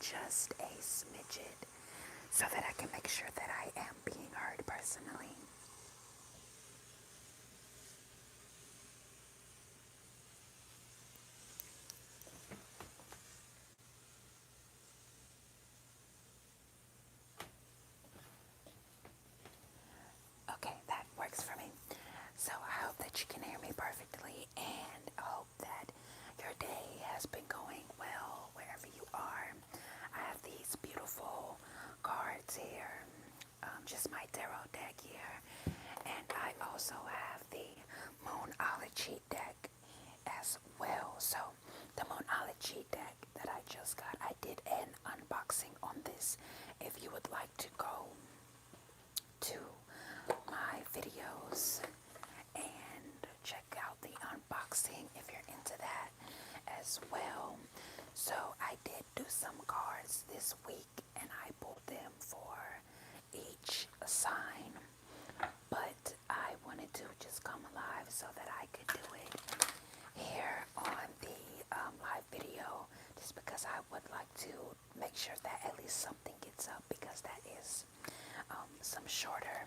just a smidget so that I can make sure that I am being heard personally. Okay, that works for me. So I hope that you can hear me perfectly, and I hope that your day has been going well wherever you are. I have these beautiful cards here, just my tarot deck here, and I also have the Moonology deck as well. So the Moonology deck that I just got, I did an unboxing on this. If you would like to go to my videos and check out the unboxing if you're into that as well. So I did do some cards this week and I pulled them for each sign, but I wanted to just come live so that I could do it here on the live video, just because I would like to make sure that at least something gets up, because that is some shorter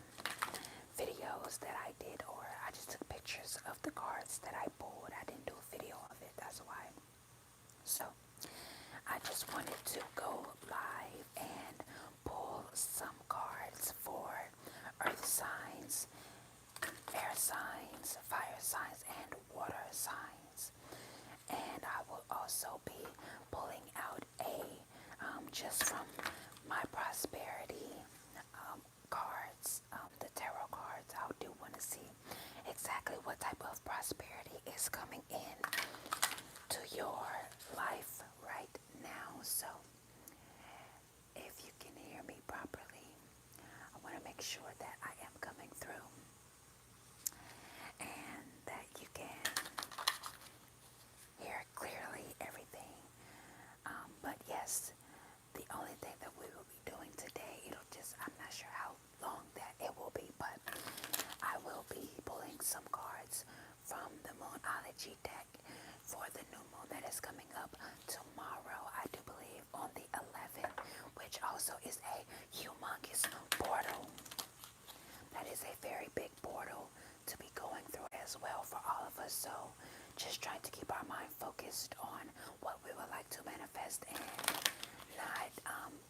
videos that I did, or I just took pictures of the cards that I pulled. I didn't do a video of it, that's why. So I just wanted to go live and pull some cards for earth signs, air signs, fire signs, and water signs. And I will also be pulling out a just from my prosperity cards, the tarot cards. I do want to see exactly what type of prosperity is coming in to your life right now. So if you can hear me properly, I want to make sure that I am coming through and that you can hear clearly everything. But yes, the only thing that we will be doing today, I'm not sure how long that it will be, but I will be pulling some cards from the Moonology deck for the new moon that is coming up tomorrow, I do believe, on the 11th, which also is a humongous portal. That is a very big portal to be going through as well for all of us. So just trying to keep our mind focused on what we would like to manifest and not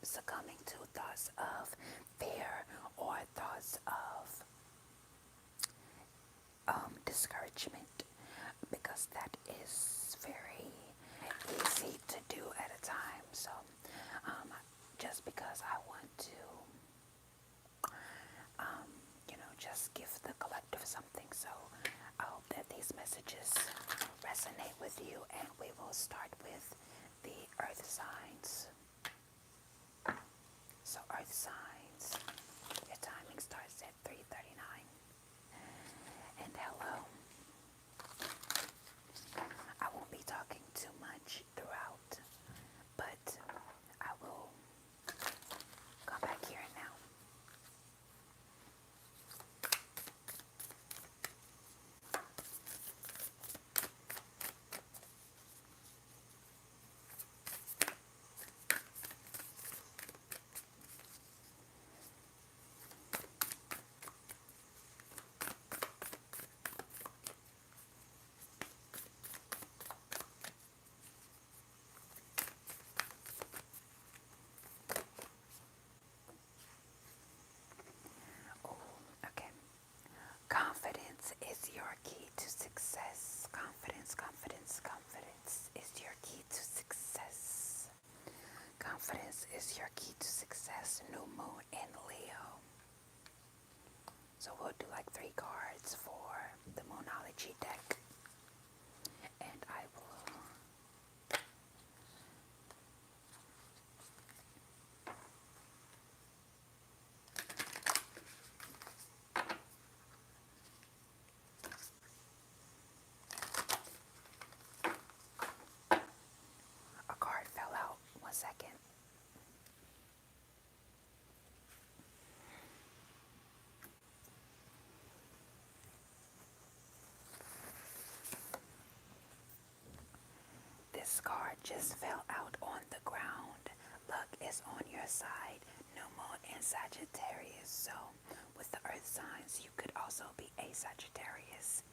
succumbing to thoughts of fear or thoughts of discouragement, because that is very easy to do at a time. So just because I want to just give the collective something. So I hope that these messages resonate with you, and we will start with the earth signs. So earth signs, your timing starts at 3:39. And hello. I won't be talking too much throughout, but I will come back here now. Okay. Confidence is your key to success. Confidence, confidence, confidence is your key to success. Confidence is your key to success. New moon in Leo. So we'll do like 3 cards for the Moonology deck. And I will a card fell out. 1 second. This card just fell out on the ground, luck is on your side. New moon in Sagittarius. So with the earth signs, you could also be a Sagittarius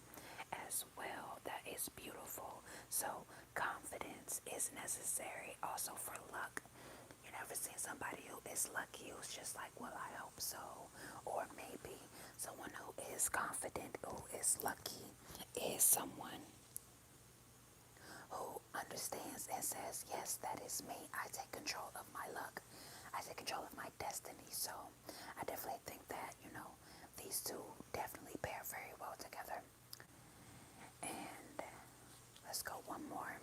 as well. That is beautiful. So confidence is necessary also for luck. You never seen somebody who is lucky who's just like, well, I hope so. Or maybe someone who is confident, who is lucky, is someone who understands and says, yes, that is me. I take control of my luck. I take control of my destiny. So I definitely think that, these two definitely pair very well together. And let's go one more.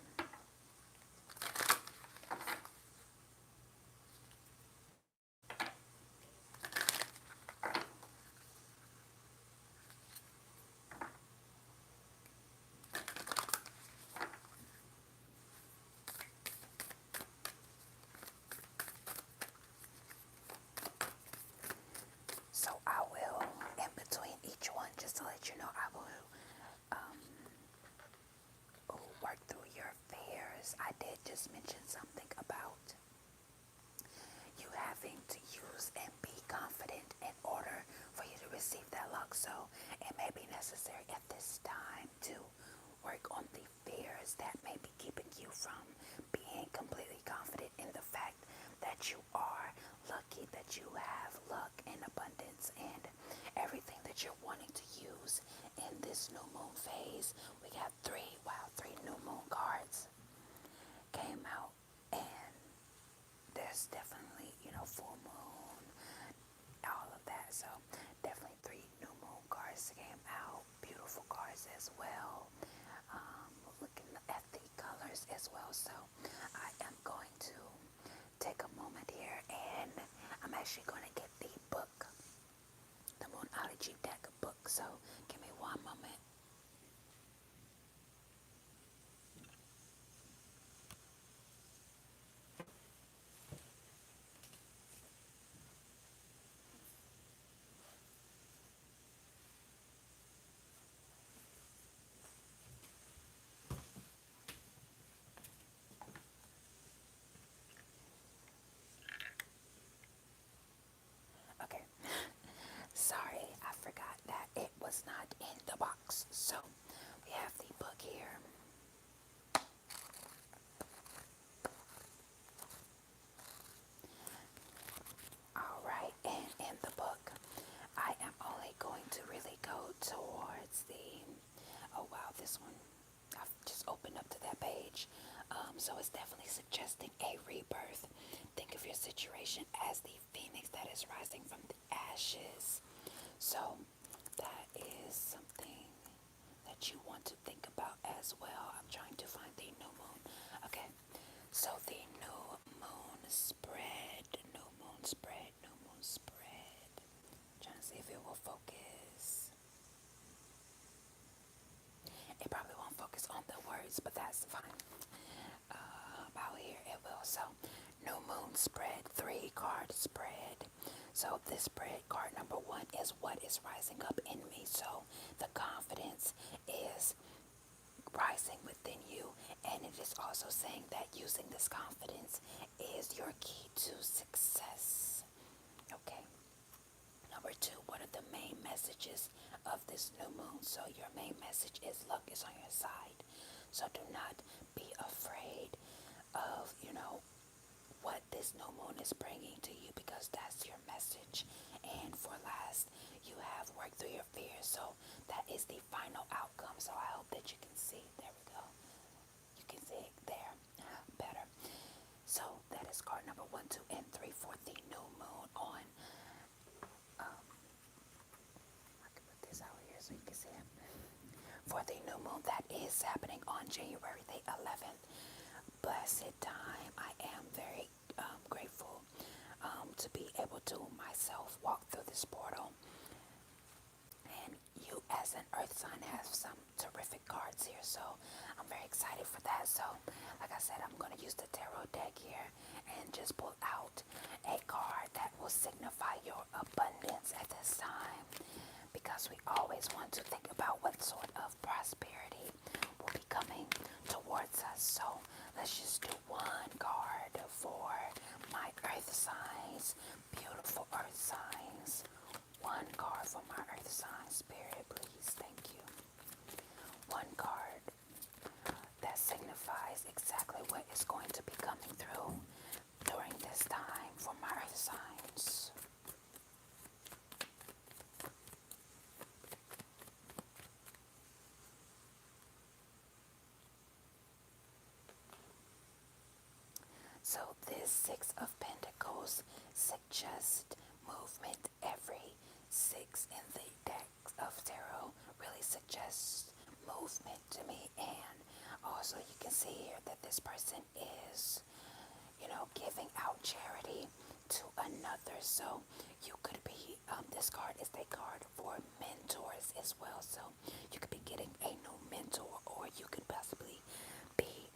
So I will, in between each one, just to let you know, I will um, work through your fears. I did just mention something about you having to use and be confident in order for you to receive that luck. So it may be necessary at this time to work on the fears that may be keeping you from being completely confident in the fact that you are lucky, that you have luck and abundance and everything that you're wanting to use in this new moon phase. We got three new moon cards came out, and there's definitely, full moon, all of that. So definitely three new moon cards came out. Beautiful cards as well. Looking at the colors as well. So I am going to take a moment here, and I'm actually going to get the book, the Moonology deck book. So give me one moment. Okay. Sorry, I forgot that it was not in the box. So we have the book here. Alright, and in the book, I am only going to really go towards the, oh wow, this one, I've just opened up to that page. So it's definitely suggesting a rebirth. Think of your situation as the phoenix that is rising from the ashes. So that is something that you want to think about as well. I'm trying to find the new moon. Okay, so the new moon spread, new moon spread, new moon spread. Trying to see if it will focus. It probably won't focus on the words, but that's fine. Out here it will. So new moon spread, 3-card spread. So this spread card number 1 is what is rising up in me. So the confidence is rising within you, and it is also saying that using this confidence is your key to success. Okay. Number 2, what are the main messages of this new moon? So your main message is luck is on your side. So do not be afraid of, what this new moon is bringing to you, because that's your message. And for last, you have worked through your fears. So that is the final outcome. So I hope that you can see. There we go. You can see it there better. So that is card number 1, 2, and 3 for the new moon on. I can put this out here so you can see it. For the new moon that is happening on January the 11th. Blessed time. I am very grateful to be able to myself walk through this portal. And you as an earth sign have some terrific cards here, so I'm very excited for that. So like I said, I'm going to use the tarot deck here and just pull out a card that will signify your abundance at this time, because we always want to think about what sort of prosperity will be coming towards us. So let's just do one card for my signs, beautiful earth signs. One card for my earth sign spirit, please. Thank you. One card that signifies exactly what is going to be coming through during this time for my earth signs. So this Six of Pentacles suggests movement. Every six in the deck of tarot really suggests movement to me. And also you can see here that this person is, giving out charity to another. So you could be, this card is a card for mentors as well. So you could be getting a new mentor, or you could possibly be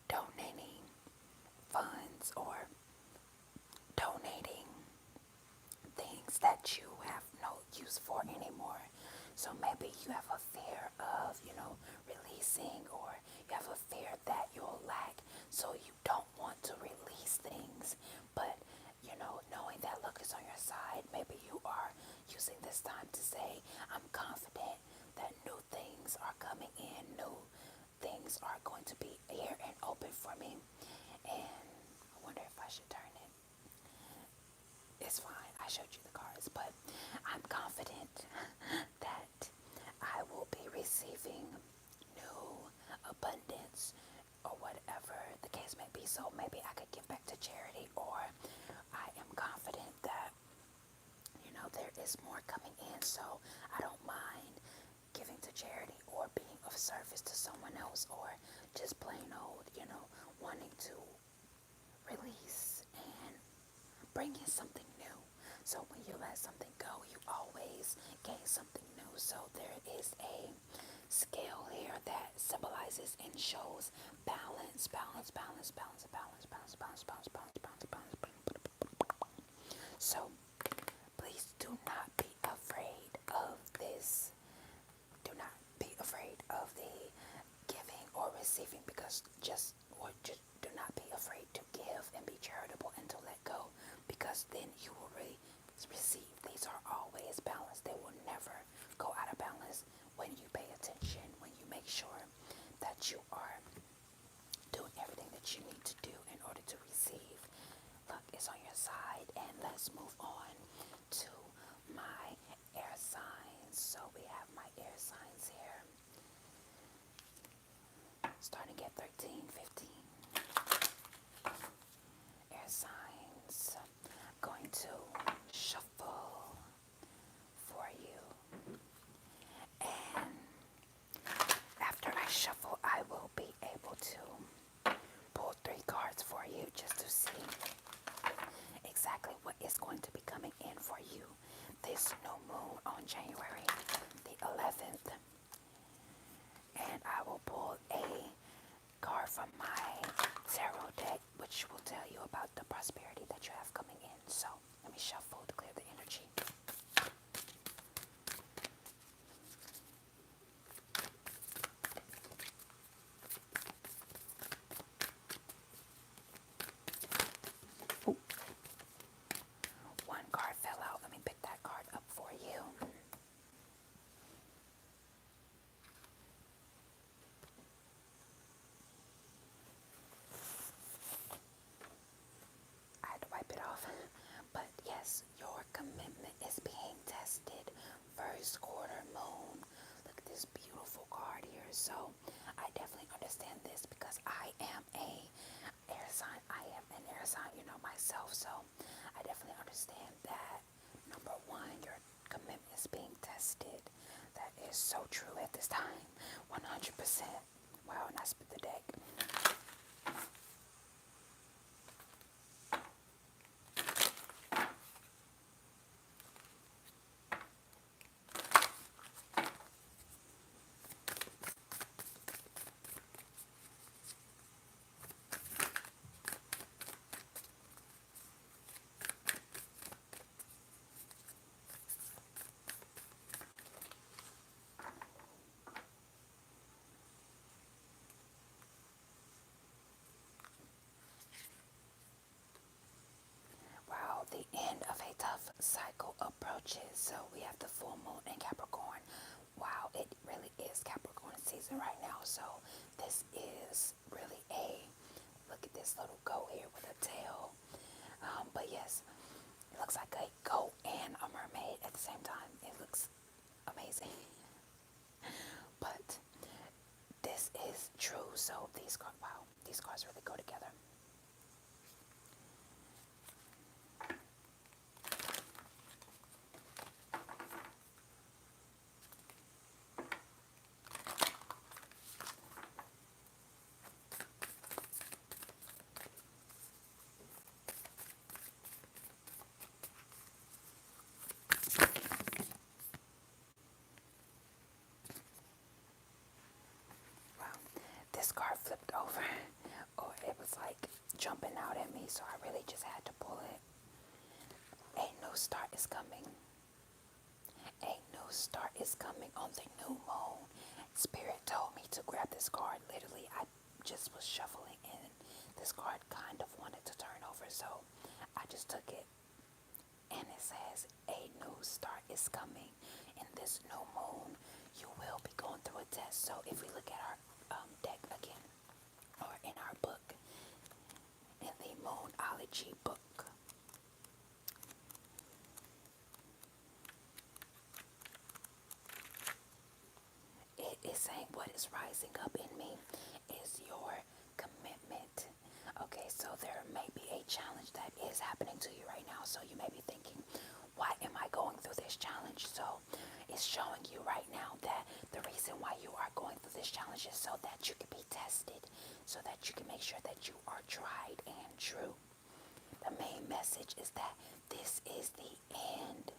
donating funds or donating things that you have no use for anymore. So maybe you have a fear of, releasing, or you have a fear that you'll lack, so you don't want to release things. But, knowing that luck is on your side, maybe you are using this time to say, I'm confident that new things are coming in, new things are going to be here and open for me. And I wonder if I should turn it. It's fine, I showed you the cards, but I'm confident that I will be receiving new abundance, or whatever the case may be. So maybe I could give back to charity, or I am confident that, there is more coming in, so I don't mind giving to charity or being of service to someone else, or just plain old, wanting to release and bring in something new. So when you let something go, you always gain something new. So there is a scale here that symbolizes and shows balance, balance, balance, balance, balance, balance, balance, balance, balance, balance, balance. So please do not be afraid of this. Do not be afraid of the giving or receiving, because just do not be afraid to give and be charitable and to let go, because then you will receive. These are always balanced. They will never go out of balance when you pay attention, when you make sure that you are doing everything that you need to do in order to receive. Luck is on your side. And let's move on to my air signs. So we have my air signs here, starting at 13, 15. Air signs. Going to shuffle for you, and after I shuffle, I will be able to pull 3 cards for you, just to see exactly what is going to be coming in for you this new moon on January the 11th. And I will pull a card from my tarot deck, which will tell you about the prosperity that you have coming in. So let me shuffle to clear the energy. Ooh. One card fell out. Let me pick that card up for you. I had to wipe it off. But yes, your commitment is being tested. First quarter moon. Look at this beautiful card here. So I definitely understand this, because I am a air sign. I am an air sign, myself. So I definitely understand that. Number one, your commitment is being tested. That is so true at this time. 100%. Wow, and I spit the deck. cycle approaches. So we have the full moon in Capricorn. Wow, it really is Capricorn season right now. So this is really a look at this little goat here with a tail. But yes, it looks like a goat and a mermaid at the same time. It looks amazing. But this is true. So these cards, wow, these cards really go together. Wow, this card flipped over, or it was like jumping out at me, so I really just had to pull it. A new start is coming. A new start is coming on the new moon. Spirit told me to grab this card. Literally, I just was shuffling and this card kind of wanted to turn over, so I just took it. And it says, a new start is coming. In this new moon, you will be going through a test. So if we look at our deck again, or in our book, in the Moonology book, it is saying what is rising up in me is your commitment. Okay, so there may be a challenge that is happening to you right now. So you may be thinking, why am I going through this challenge? So it's showing you right now that the reason why you are going through this challenge is so that you can be tested, so that you can make sure that you are tried and true. The main message is that this is the end.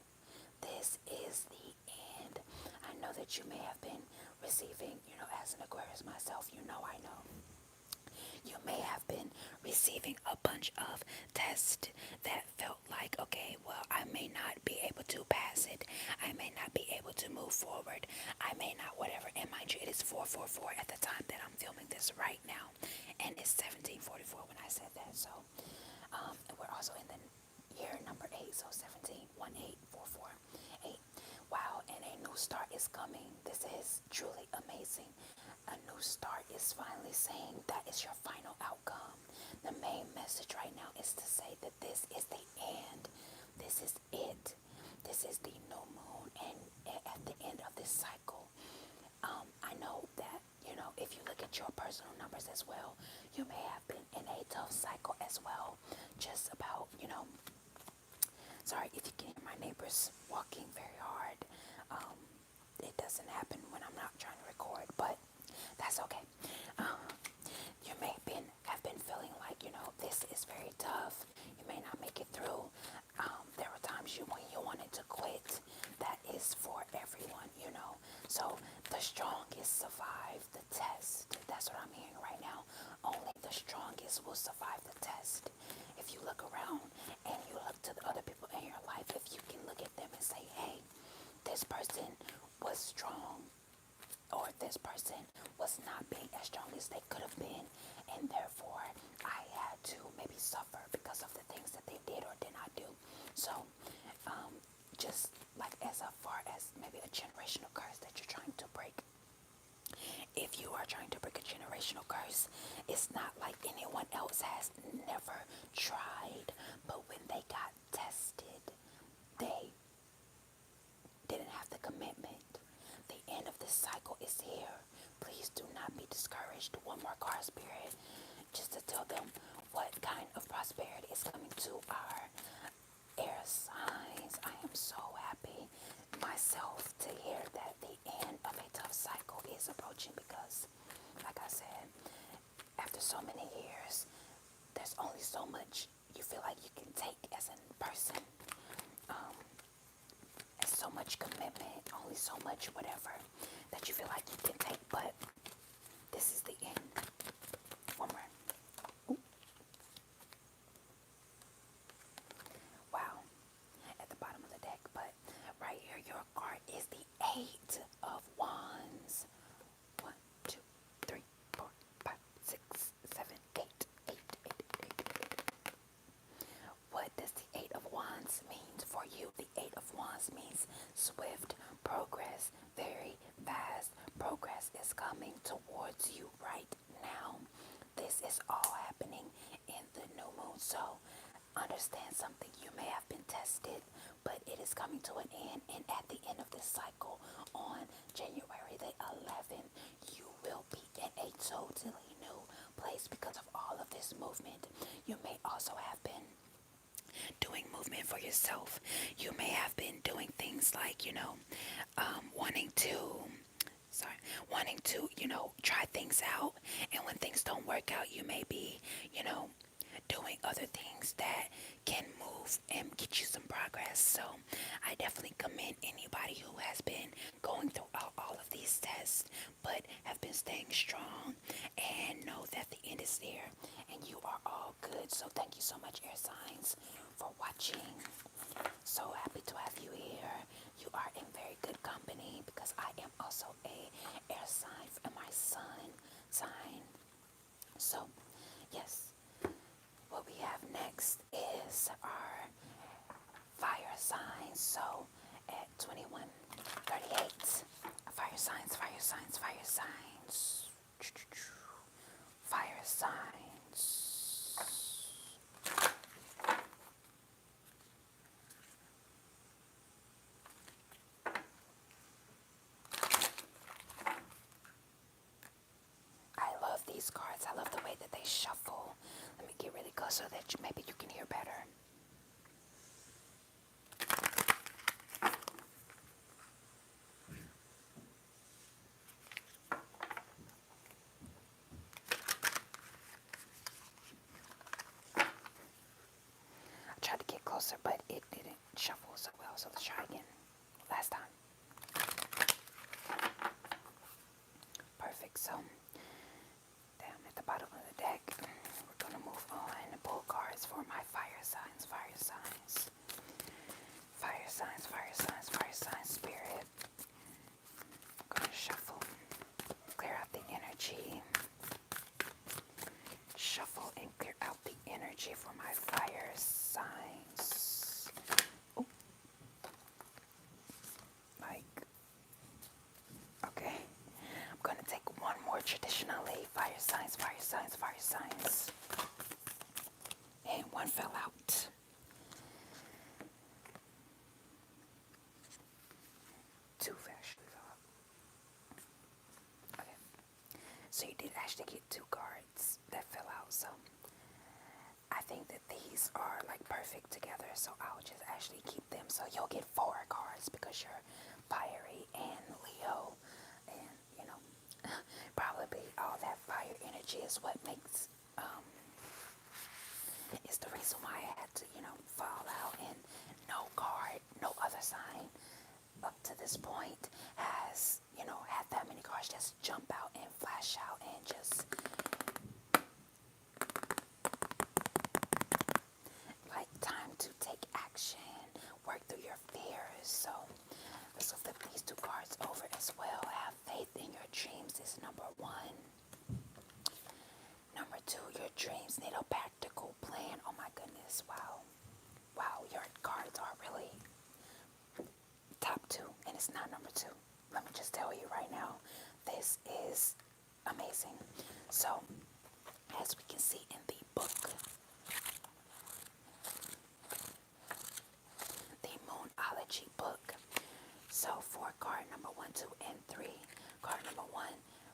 This is the end. I know that you may have been receiving, as an Aquarius myself, I know. You may have been receiving a bunch of tests that felt like, okay, well, I may not be able to pass it. I may not be able to move forward. I may not, whatever. And mind you, it is 4:44 at the time that I'm filming this right now. And it's 17:44 when I said that. So, and we're also in the year number 8. So 171844 8. Wow, and a new start is coming. This is truly amazing. A new start is finally saying that is your final outcome. The main message right now is to say that this is the end. This is it. This is the new moon, and at the end of this cycle, I know that, if you look at your personal numbers as well, you may have been in a tough cycle as well. Just about, sorry if you can hear my neighbors walking very hard. It doesn't happen when I'm not trying to record, but that's okay. You may have been feeling like, this is very tough. You may not make it through. There were times when you wanted to quit. That is for everyone, So the strongest survive the test. That's what I'm hearing right now. Only the strongest will survive the test. If you look around and you look to the other people in your life, if you can look at them and say, hey, this person was strong, or this person was not being as strong as they could have been, and therefore I had to maybe suffer because of the things that they did or did not do. So just like as far as maybe a generational curse that you're trying to break, if you are trying to break a generational curse, it's not like anyone else has never tried, but when they got tested, they didn't have the commitment. The end of this cycle is here. Please do not be discouraged. One more card, Spirit, just to tell them what kind of prosperity is coming to our air signs. I am so happy myself to hear that the end of a tough cycle is approaching, because, like I said, after so many years, there's only so much you feel like you can take as a person. So much commitment, only so much whatever that you feel like you can take, but this is the end. One more. Ooh. Wow, at the bottom of the deck, but right here your card is the 8 of Wands. 1, 2, 3, 4, 5, 6, 7, 8. What does the 8 of Wands mean for you? So understand something. You may have been tested, but it is coming to an end. And at the end of this cycle, on January the 11th, you will be in a totally new place because of all of this movement. You may also have been doing movement for yourself. You may have been doing things like, wanting to, sorry, try things out. And when things don't work out, you may be, doing other things that can move and get you some progress. So I definitely commend anybody who has been going through all of these tests but have been staying strong and know that the end is there and you are all good. So thank you so much, air signs, for watching. So happy to have you here. You are in very good company because I am also a air sign and my sun sign. So yes, what we have next is our fire signs. So at 21:38, fire signs, fire signs, fire signs, fire signs. I love these cards. I love the way that they shuffle. Let me get really close so that maybe you can hear better. I tried to get closer, but it didn't shuffle so well. So let's try again. Last time. Perfect. So down at the bottom of the deck, we're going to move on and pull cards for my fire signs, fire signs. Fire signs, fire signs, fire signs, spirit. I'm going to shuffle, clear out the energy. Shuffle and clear out the energy for my fire signs. Ooh. Okay. I'm going to take one more traditionally. Fire signs, fire signs, fire signs. And one fell out. Two actually fell out. Okay. So you did actually get two cards that fell out. So I think that these are like perfect together. So I'll just actually keep them. So you'll get 4 cards because you're fiery and Leo. And, probably all that fire energy is what makes, is the reason why I had to, fall out. And no card, no other sign up to this point has, had that many cards just jump out and flash out and just like time to take action, work through your fears. So let's flip these 2 cards over as well. Have faith in your dreams is number 1. Number 2, your dreams need a practical plan. Oh my goodness, wow. Wow, your cards are really top 2, and it's not number 2. Let me just tell you right now, this is amazing. So, as we can see in the book, the Moonology book, so for card number 1, 2, and 3, card number 1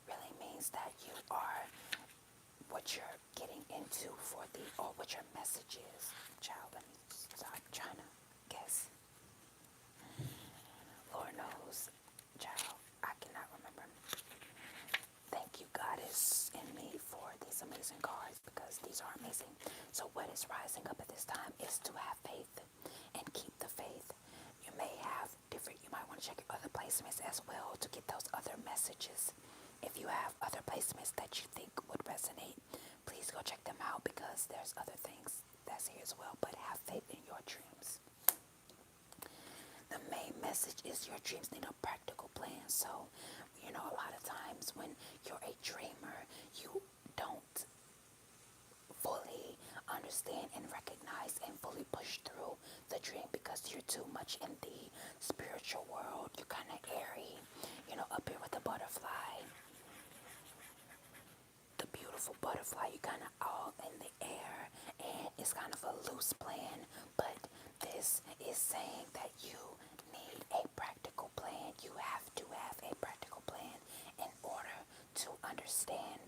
really means that you are what you're getting into for or what your message is. Child, let me stop trying to guess. Lord knows, child, I cannot remember. Thank you, Goddess, in me for these amazing cards because these are amazing. So what is rising up at this time is to have faith and keep the faith. You might want to check your other placements as well to get those other messages. If you have other placements that you think would resonate, please go check them out because there's other things that's here as well. But have faith in your dreams. The main message is your dreams need a practical plan. So, a lot of times when you're a dreamer, you don't fully understand and recognize and fully push through the dream because you're too much in the spiritual world. You're kind of airy, up here with the butterfly. The beautiful butterfly, you kind of all in the air, and it's kind of loose plan, but this is saying that you need a practical plan. You have to have a practical plan in order to understand,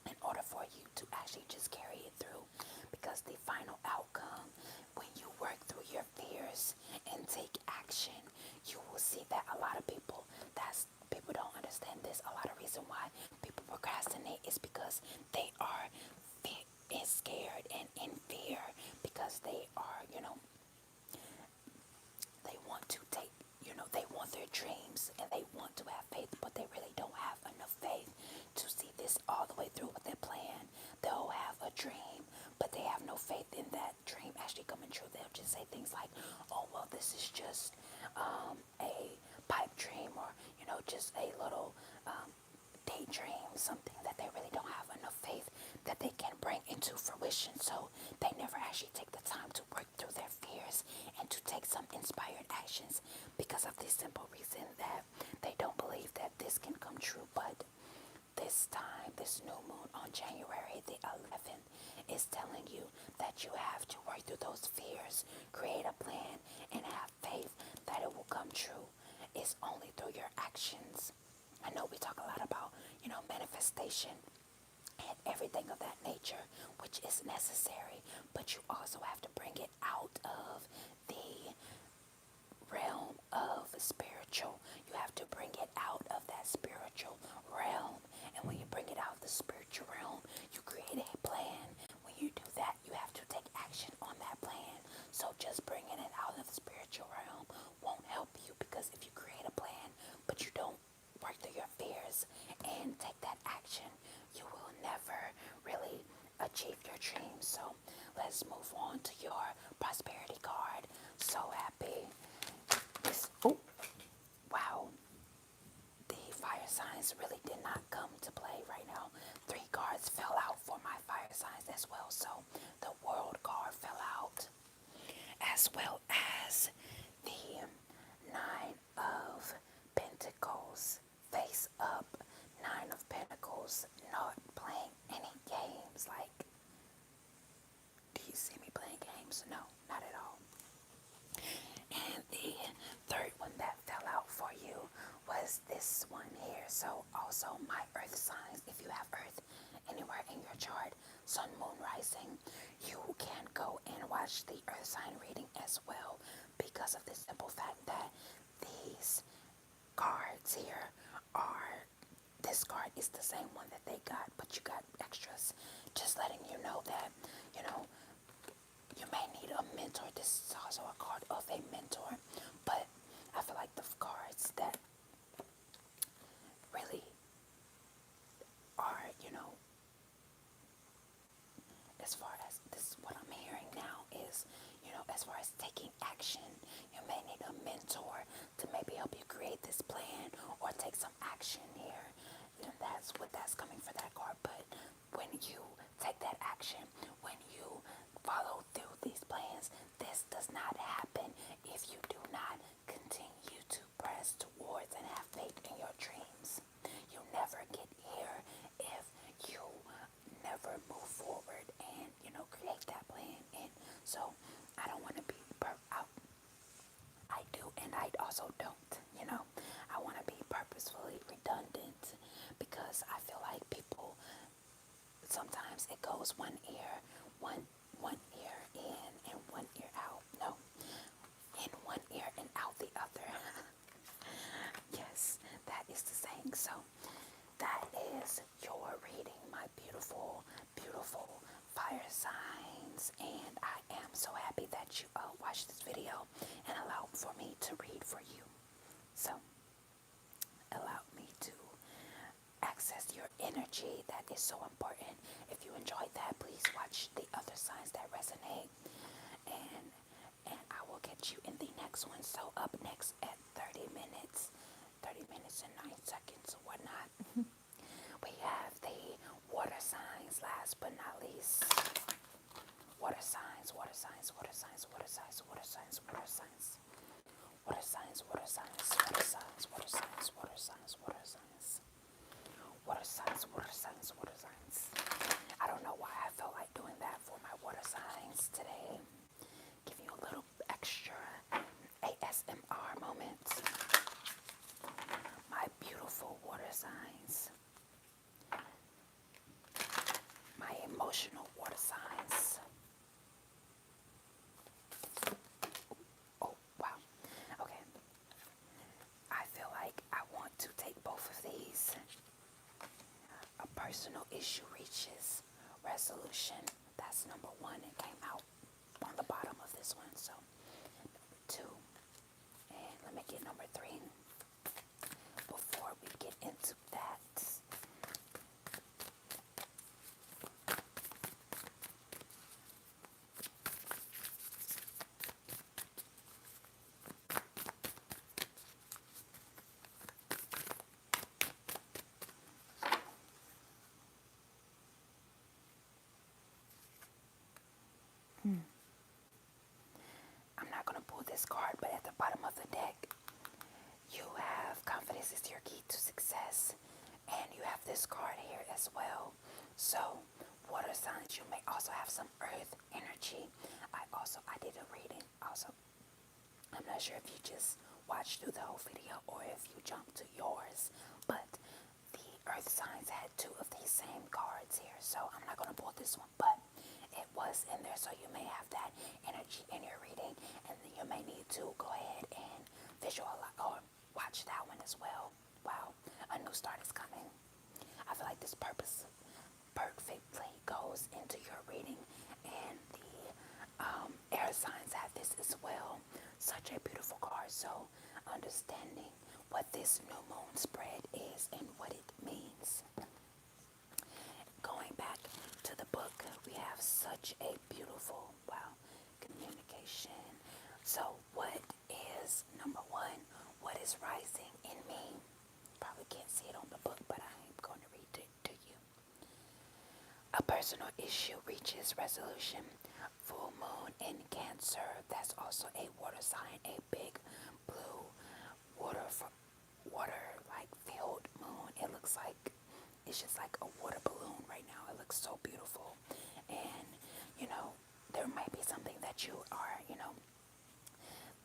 in order for you to actually just carry it through. Because the final outcome, when you work through your fears and take action, you will see that a lot of people, people don't understand this. A lot of reason why people procrastinate is because they are scared and in fear, because they are, they want to take, they want their dreams and they want to have faith, but they really don't have enough faith to see this all the way through with their plan. They'll have a dream, but they have no faith in that dream actually coming true. They'll just say things like, oh, well, this is just a pipe dream, or, just a little daydream, something that they really don't have enough faith that they can bring into fruition. So they never actually take the time to work through their fears and to take some inspired actions, because of this simple reason that they don't believe that this can come true. But this time, this new moon on January the 11th is telling you that you have to work through those fears, create a plan, and have faith that it will come true. It's only through your actions. I know we talk a lot about, manifestation and everything of that nature, which is necessary, but you also have to bring it out of the realm of spiritual. You have to bring it out of that spiritual realm. And when you bring it out of the spiritual realm, you create a plan. When you do that, you have to take action on that plan. So just bringing it out of the spiritual realm won't help you, because if you create a plan, but you don't work through your fears and take that action, you will never really achieve your dreams. So let's move on to your prosperity card. So happy. Oh, wow. The fire signs really did not come to play right now. 3 cards fell out for my fire signs as well. So the world card fell out, as well as the 9 of Pentacles, face up. 9 of Pentacles, not playing any games. Like, do you see me playing games? No, not at all. And the third one that fell out for you was this one here. So also my earth signs, if you have earth anywhere in your chart, sun, moon, rising, you can go and watch the earth sign reading as well, because of the simple fact that these cards here this card is the same one that they got, but you got extras. Just letting you know that, you may need a mentor. This is also a card of a mentor, but I feel like the cards that really are, as far as this, what I'm hearing now is, as far as taking action, you may need a mentor to maybe help you create this plan or take some action here. That's coming for that card. But when you take that action, when you follow through these plans, this does not happen if you do not continue to press towards and have faith in your dreams. You never get here if you never move forward and, create that plan. And so I don't want to be, I do and I also don't, I want to be purposefully redundant, because I feel like people, sometimes it goes one ear in and one ear out. No, in one ear and out the other. Yes, that is the saying. So that is your reading, my beautiful, beautiful fire signs. And I am so happy that you watched this video and allowed for me to read for you. So allow me to access your energy. That is so important. If you enjoyed that, please watch the other signs that resonate, and I will get you in the next one. So up next at 30 minutes and 9 seconds or whatnot, we have the water signs. Last but not least, water signs, water signs, water signs, water signs, water signs, water signs. Water signs, water signs, water signs, water signs, water signs, water signs. Water signs, water signs, water signs. I don't know why I felt like doing that for my water signs today. issue reaches resolution. That's number one. It came out on the bottom of this one. So, two. And let me get number three before we get into that. I'm not going to pull this card, but at the bottom of the deck, you have confidence is your key to success. And you have this card here as well. So, water signs, you may also have some earth energy. I did a reading also. I'm not sure if you just watched through the whole video or if you jumped to yours, but the earth signs had two of these same cards here. So I'm not going to pull this one, but it was in there. So you may have that energy in your reading, and then you may need to go ahead and visualize or watch that one as well. Wow, a new start is coming. I feel like this purpose perfectly goes into your reading, and the air signs have this as well. Such a beautiful card. So understanding what this new moon spread is and what it means. Going back to the book, we have such a beautiful, wow, communication. So what is number one? What is rising in me? Probably can't see it on the book, but I'm going to read it to you. A personal issue reaches resolution. Full moon in Cancer. That's also a water sign. A big blue water like filled moon. It looks like it's just like a water balloon right now. It looks so beautiful. And there might be something that you are,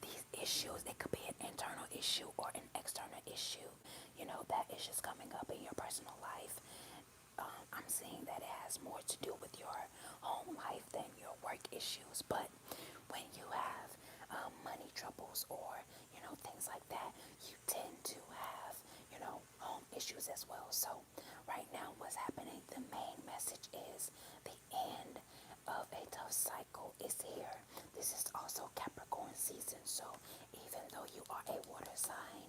these issues, it could be an internal issue or an external issue, that is just coming up in your personal life. I'm seeing that it has more to do with your home life than your work issues. But when you have money troubles or, things like that, you tend to have, home issues as well. So right now what's happening, the main message is the end of a tough cycle is here. This is also Capricorn season. So even though you are a water sign,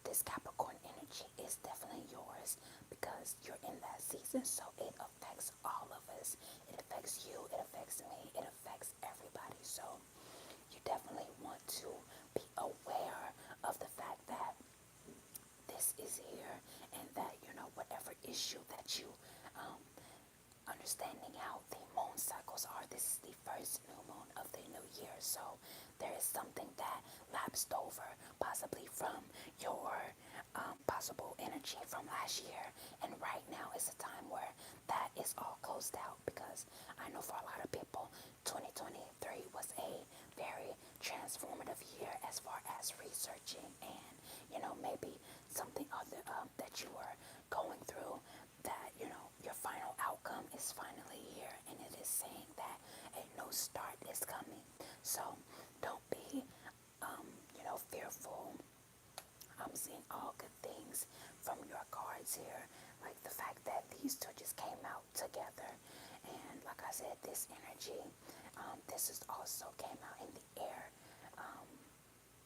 this Capricorn energy is definitely yours because you're in that season. So it affects all of us. It affects you. It affects me. It affects everybody. So you definitely want to be aware of the fact that this is here and that, whatever issue that you understanding how the moon cycles are. This is the first new moon of the new year, so there is something that lapsed over, possibly from your possible energy from last year, and right now is a time where that is all closed out, because I know for a lot of people 2023 was a very transformative year as far as researching and maybe something other that you were going through, that your final outcome is finally here, and it is saying that a new start is coming. So don't be fearful. I'm seeing all good things from your cards here, like the fact that these two just came out together. And like I said, this energy, this is also came out in the air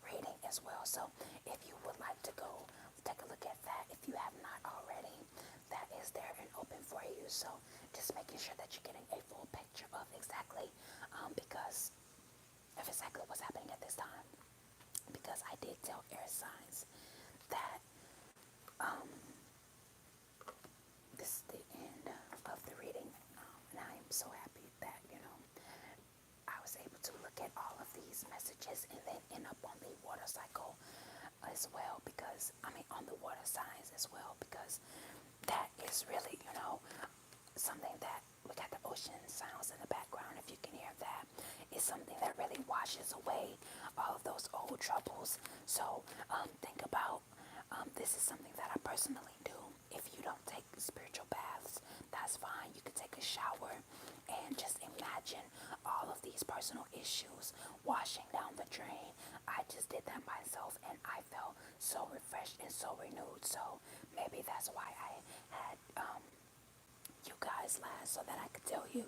reading as well. So if you would like to go take a look at that, if you have not already, that is there and open for you. So just making sure that you're getting a full picture of exactly exactly what's happening at this time, because I did tell air signs that this is the end of the reading, and I'm so happy that I was able to look at all of these messages and then end up on the water cycle as well, because on the water signs as well, because that is really something that we got the ocean sounds in the background. If you can hear that, it's something that really washes away all of those old troubles. So think about this is something that I personally do. If you don't take spiritual baths, that's fine. You could take a shower and just imagine all of these personal issues washing down the drain. I just did that myself, and I felt so refreshed and so renewed. So maybe that's why I had you guys last so that I could tell you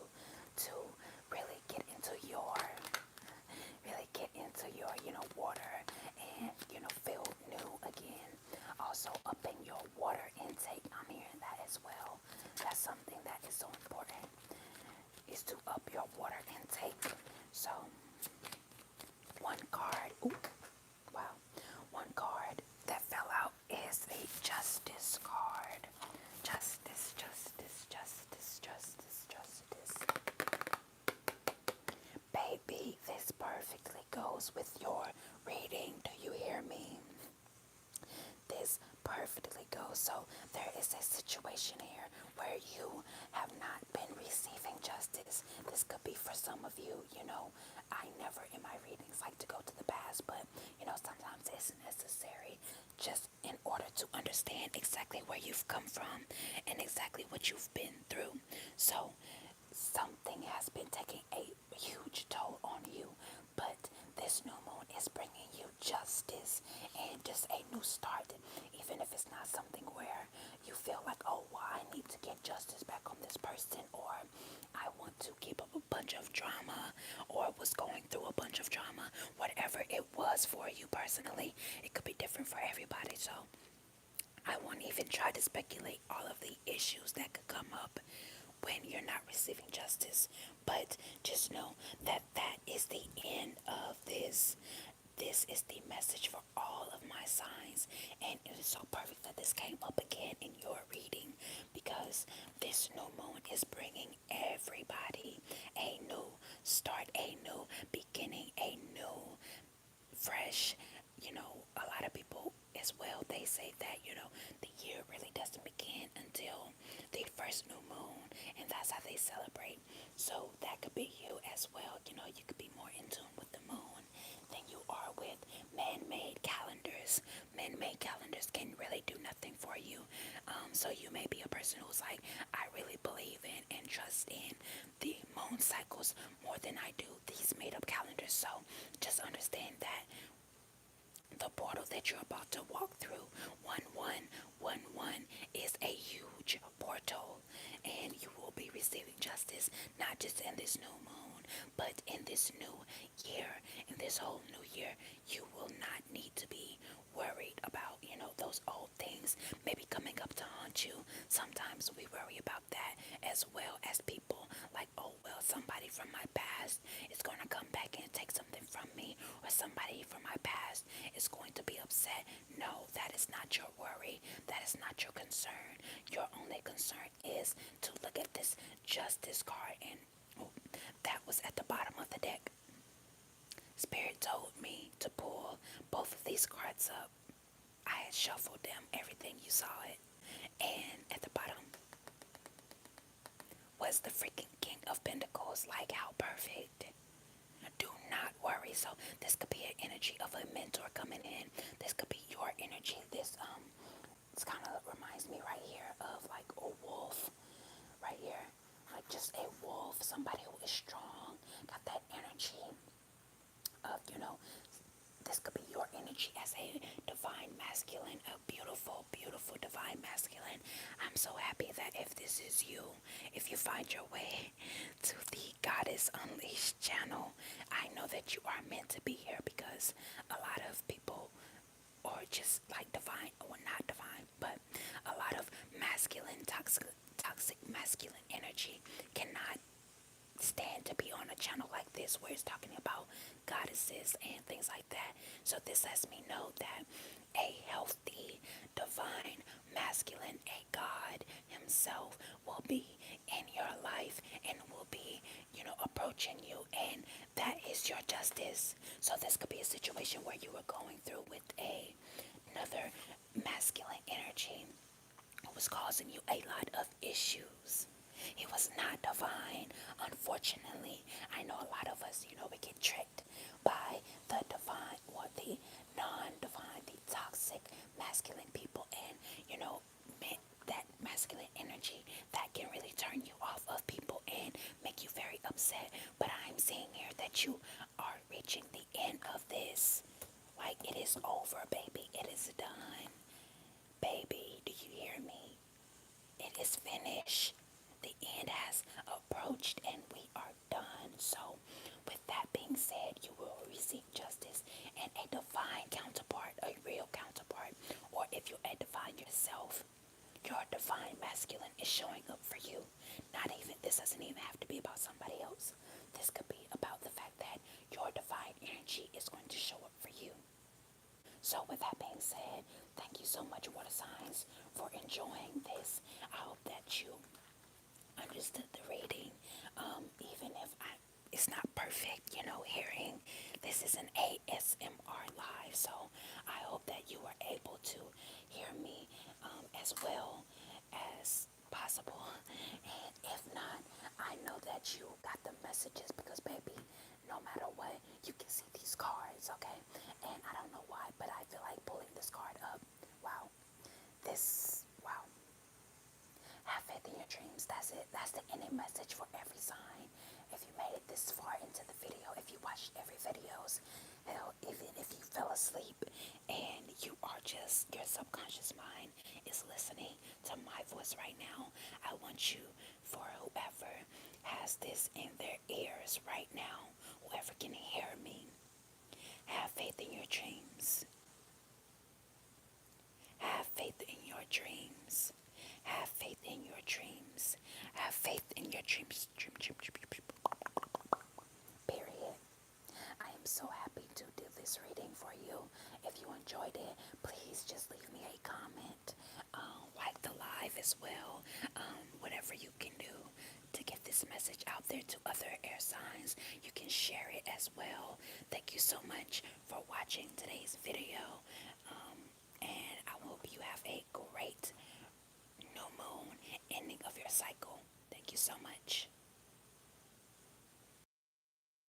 to really get into your water and, feel new again. Also, upping your water intake. I'm hearing that as well. That's something that is so important, is to up your water intake. So, one card, wow, one card that fell out is the Justice card. Justice, justice, justice, justice, justice. Baby, this perfectly goes with your reading. Do you hear me? This perfectly goes. So there is a situation here where you have not been receiving justice. This could be for some of you. I never in my readings like to go to the past, but sometimes it's necessary just in order to understand exactly where you've come from and exactly what you've been through. So something has been taking a huge toll on you, but this new moon is bringing you justice and just a new start. Even if it's not something where you feel like, oh, well, I need to get justice back on this person, or I want to keep up a bunch of drama, or was going through a bunch of drama. Whatever it was for you personally, it could be different for everybody. So I won't even try to speculate all of the issues that could come up when you're not receiving justice. But just know that that is the end of this. This is the message for all of my signs. And it is so perfect that this came up again in your reading, because this new moon is bringing everybody a new start, a new beginning, a new fresh. A lot of people as well, they say that, the year really doesn't begin until the first new moon, and that's how they celebrate. So that could be you as well. You could be more in tune with the moon than you are with man-made calendars. Man-made calendars can really do nothing for you. So you may be a person who's like, I really believe in and trust in the moon cycles more than I do these made-up calendars. So just understand that the portal that you're about to walk through, 1111, is a huge portal, and you will be receiving justice not just in this new moon, but in this new year. In this whole new year, you will not need to be worried about, those old things maybe coming up to haunt you. Sometimes we worry about that, as well as people like, oh, well, somebody from my past is going to come back and take something from me, or somebody from my past is going to be upset. No, that is not your worry. That is not your concern. Your only concern is to look at this Justice card, and that was at the bottom of the deck. Spirit told me to pull both of these cards up. I had shuffled them, everything, you saw it. And at the bottom was the freaking King of Pentacles. Like, how perfect. Do not worry. So this could be an energy of a mentor coming in. This could be your energy. This it's kind of reminds me right here of like a wolf. Right here. Like just a wolf. Somebody who is strong. Got that energy of, this could be your energy as a divine masculine, a beautiful, beautiful divine masculine. I'm so happy that if this is you, if you find your way to the Goddess Unleashed channel, I know that you are meant to be here, because a lot of people, or just like divine, or not divine, but a lot of masculine, toxic masculine energy cannot stand to be on a channel like this where it's talking about goddesses and things like that. So this lets me know that a healthy, divine, masculine, a God himself will be in your life and will be, approaching you, and that is your justice. So this could be a situation where you were going through with another masculine energy who was causing you a lot of issues. It was not divine. Unfortunately, I know a lot of us, we get tricked by the divine or the non-divine, the toxic masculine people, and, that masculine energy that can really turn you off of people and make you very upset. But I'm seeing here that you are reaching the end of this. Like, it is over, baby. It is done. Baby, do you hear me? It is finished. the end has approached and we are done. So, with that being said, you will receive justice and a divine counterpart, a real counterpart, or if you're a divine yourself, your divine masculine is showing up for you. Not even, this doesn't even have to be about somebody else. This could be about the fact that your divine energy is going to show up for you. So, with that being said, thank you so much, water signs, for enjoying this. I hope that you understood the reading, even if it's not perfect, hearing. This is an ASMR live, so I hope that you were able to hear me as well as possible. And if not, I know that you got the messages because, baby, no matter what, you can see these cards, okay? And I don't know why, but I feel like pulling this card up. Wow. Wow. Have faith in your dreams. That's it. That's the ending message for every sign. If you made it this far into the video, if you watched every videos, hell, even if you fell asleep and you are just, your subconscious mind is listening to my voice right now, I want you, for whoever has this in their ears right now, whoever can hear me, have faith in your dreams. Have faith in your dreams. Have faith in your dreams. Have faith in your dreams. Period. I am so happy to do this reading for you. If you enjoyed it, please just leave me a comment. Like the live as well. Whatever you can do to get this message out there to other air signs. You can share it as well. Thank you so much for watching today's video. And I hope you have a great new moon ending of your cycle. Thank you so much.